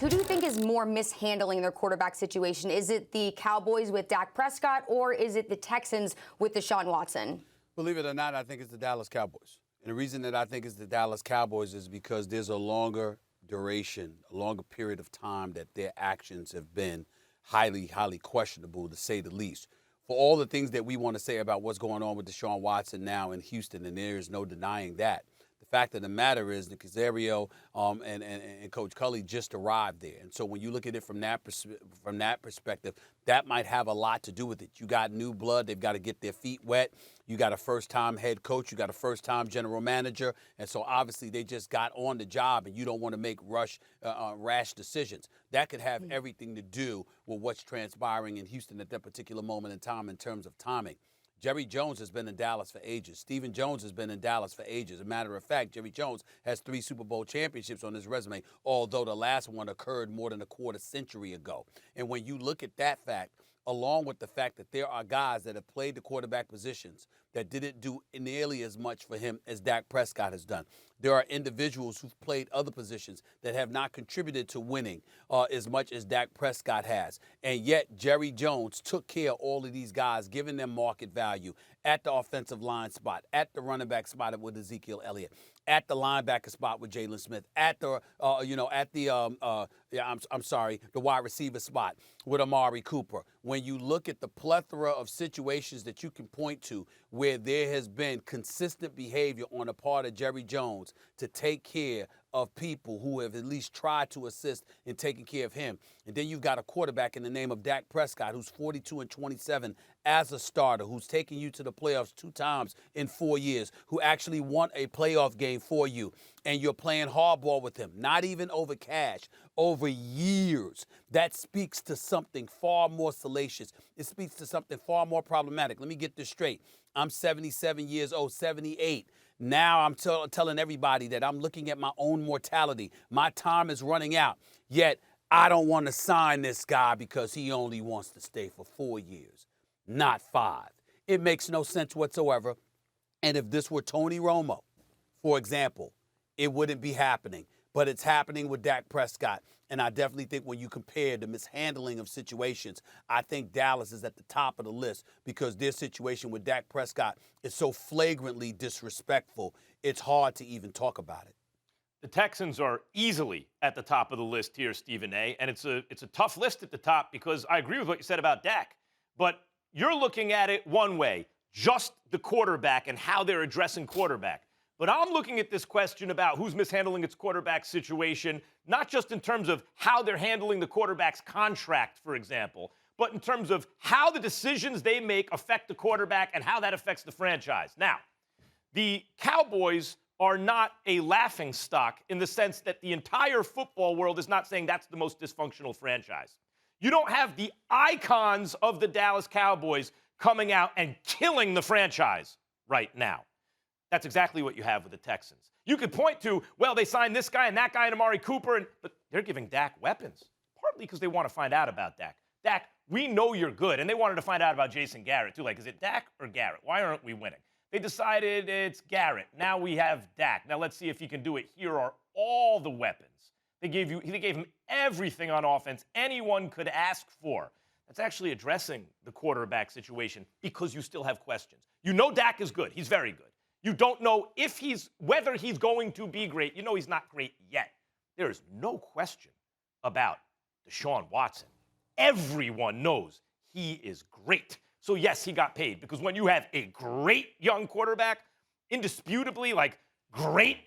Who do you think is more mishandling their quarterback situation? Is it the Cowboys with Dak Prescott, or is it the Texans with Deshaun Watson? Believe it or not, I think it's the Dallas Cowboys. And the reason that I think it's the Dallas Cowboys is because there's a longer duration, a longer period of time that their actions have been highly, highly questionable, to say the least. For all the things that we want to say about what's going on with Deshaun Watson now in Houston, and there is no denying that. The fact of the matter is that Casario and Coach Culley just arrived there. And so when you look at it from that perspective, that might have a lot to do with it. You got new blood. They've got to get their feet wet. You got a first-time head coach. You got a first-time general manager. And so obviously they just got on the job, and you don't want to make rash decisions. That could have everything to do with what's transpiring in Houston at that particular moment in time in terms of timing. Jerry Jones has been in Dallas for ages. Stephen Jones has been in Dallas for ages. As a matter of fact, Jerry Jones has 3 Super Bowl championships on his resume, although the last one occurred more than a quarter century ago. And when you look at that fact, along with the fact that there are guys that have played the quarterback positions that didn't do nearly as much for him as Dak Prescott has done. There are individuals who've played other positions that have not contributed to winning as much as Dak Prescott has. And yet Jerry Jones took care of all of these guys, giving them market value at the offensive line spot, at the running back spot with Ezekiel Elliott, at the linebacker spot with Jalen Smith, at the the wide receiver spot with Amari Cooper. When you look at the plethora of situations that you can point to where there has been consistent behavior on the part of Jerry Jones to take care of people who have at least tried to assist in taking care of him. And then you've got a quarterback in the name of Dak Prescott, who's 42-27 as a starter, who's taken you to the playoffs 2 times in 4 years, who actually won a playoff game for you. And you're playing hardball with him, not even over cash, over years. That speaks to something far more salacious. It speaks to something far more problematic. Let me get this straight. I'm 77 years old, 78. Now I'm telling everybody that I'm looking at my own mortality. My time is running out. Yet I don't want to sign this guy because he only wants to stay for 4 years, not 5. It makes no sense whatsoever. And if this were Tony Romo, for example, it wouldn't be happening. But it's happening with Dak Prescott. And I definitely think when you compare the mishandling of situations, I think Dallas is at the top of the list because their situation with Dak Prescott is so flagrantly disrespectful, it's hard to even talk about it. The Texans are easily at the top of the list here, Stephen A. And it's a tough list at the top because I agree with what you said about Dak. But you're looking at it one way, just the quarterback and how they're addressing quarterback. But I'm looking at this question about who's mishandling its quarterback situation, not just in terms of how they're handling the quarterback's contract, for example, but in terms of how the decisions they make affect the quarterback and how that affects the franchise. Now, the Cowboys are not a laughingstock in the sense that the entire football world is not saying that's the most dysfunctional franchise. You don't have the icons of the Dallas Cowboys coming out and killing the franchise right now. That's exactly what you have with the Texans. You could point to, well, they signed this guy and that guy and Amari Cooper, but they're giving Dak weapons, partly because they want to find out about Dak. Dak, we know you're good, and they wanted to find out about Jason Garrett, too. Like, is it Dak or Garrett? Why aren't we winning? They decided it's Garrett. Now we have Dak. Now let's see if he can do it. Here are all the weapons. They gave him everything on offense anyone could ask for. That's actually addressing the quarterback situation because you still have questions. You know Dak is good. He's very good. You don't know whether he's going to be great. You know he's not great yet. There is no question about Deshaun Watson. Everyone knows he is great. So, yes, he got paid because when you have a great young quarterback, indisputably, like great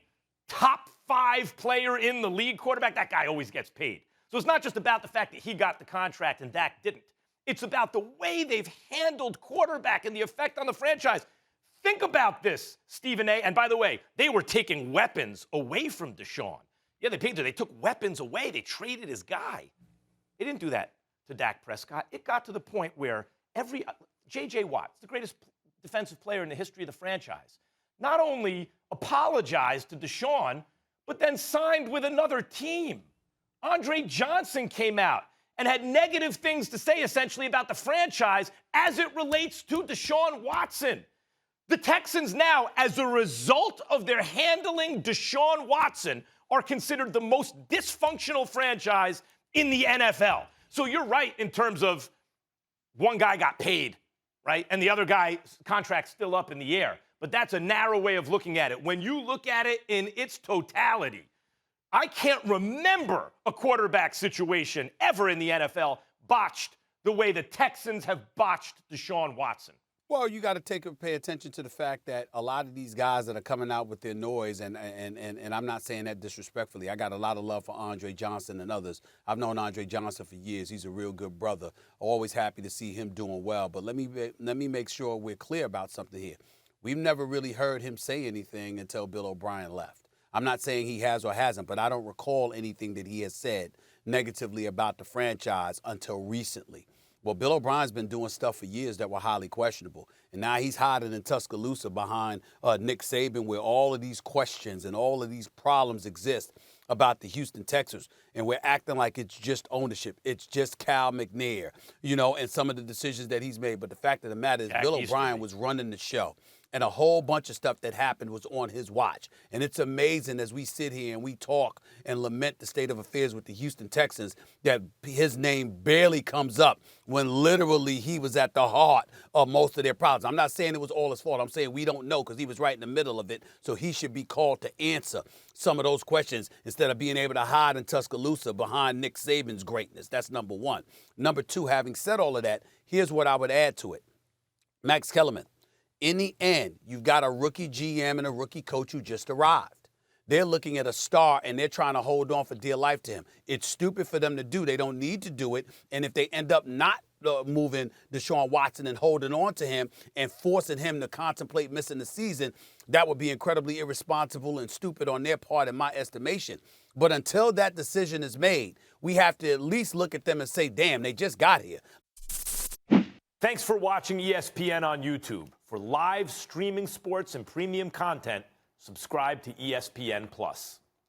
top 5 player in the league quarterback, that guy always gets paid. So it's not just about the fact that he got the contract and Dak didn't. It's about the way they've handled quarterback and the effect on the franchise. Think about this, Stephen A. And by the way, they were taking weapons away from Deshaun. Yeah, they took weapons away. They traded his guy. They didn't do that to Dak Prescott. It got to the point where J.J. Watt, the greatest defensive player in the history of the franchise, not only apologized to Deshaun, but then signed with another team. Andre Johnson came out and had negative things to say, essentially, about the franchise as it relates to Deshaun Watson. The Texans now, as a result of their handling Deshaun Watson, are considered the most dysfunctional franchise in the NFL. So you're right in terms of one guy got paid, right? And the other guy's contract's still up in the air. But that's a narrow way of looking at it. When you look at it in its totality, I can't remember a quarterback situation ever in the NFL botched the way the Texans have botched Deshaun Watson. Well, you got to pay attention to the fact that a lot of these guys that are coming out with their noise, and I'm not saying that disrespectfully. I got a lot of love for Andre Johnson and others. I've known Andre Johnson for years. He's a real good brother. Always happy to see him doing well. But let me make sure we're clear about something here. We've never really heard him say anything until Bill O'Brien left. I'm not saying he has or hasn't, but I don't recall anything that he has said negatively about the franchise until recently. Well, Bill O'Brien's been doing stuff for years that were highly questionable. And now he's hiding in Tuscaloosa behind Nick Saban, where all of these questions and all of these problems exist about the Houston Texans. And we're acting like it's just ownership. It's just Cal McNair, and some of the decisions that he's made. But the fact of the matter is Bill O'Brien was running the show. And a whole bunch of stuff that happened was on his watch. And it's amazing as we sit here and we talk and lament the state of affairs with the Houston Texans that his name barely comes up when literally he was at the heart of most of their problems. I'm not saying it was all his fault. I'm saying we don't know because he was right in the middle of it. So he should be called to answer some of those questions instead of being able to hide in Tuscaloosa behind Nick Saban's greatness. That's number one. Number two, having said all of that, here's what I would add to it. Max Kellerman. In the end, you've got a rookie GM and a rookie coach who just arrived. They're looking at a star, and they're trying to hold on for dear life to him. It's stupid for them to do. They don't need to do it. And if they end up not moving Deshaun Watson and holding on to him and forcing him to contemplate missing the season, that would be incredibly irresponsible and stupid on their part, in my estimation. But until that decision is made, we have to at least look at them and say, damn, they just got here. Thanks for watching ESPN on YouTube. For live streaming sports and premium content, subscribe to ESPN+.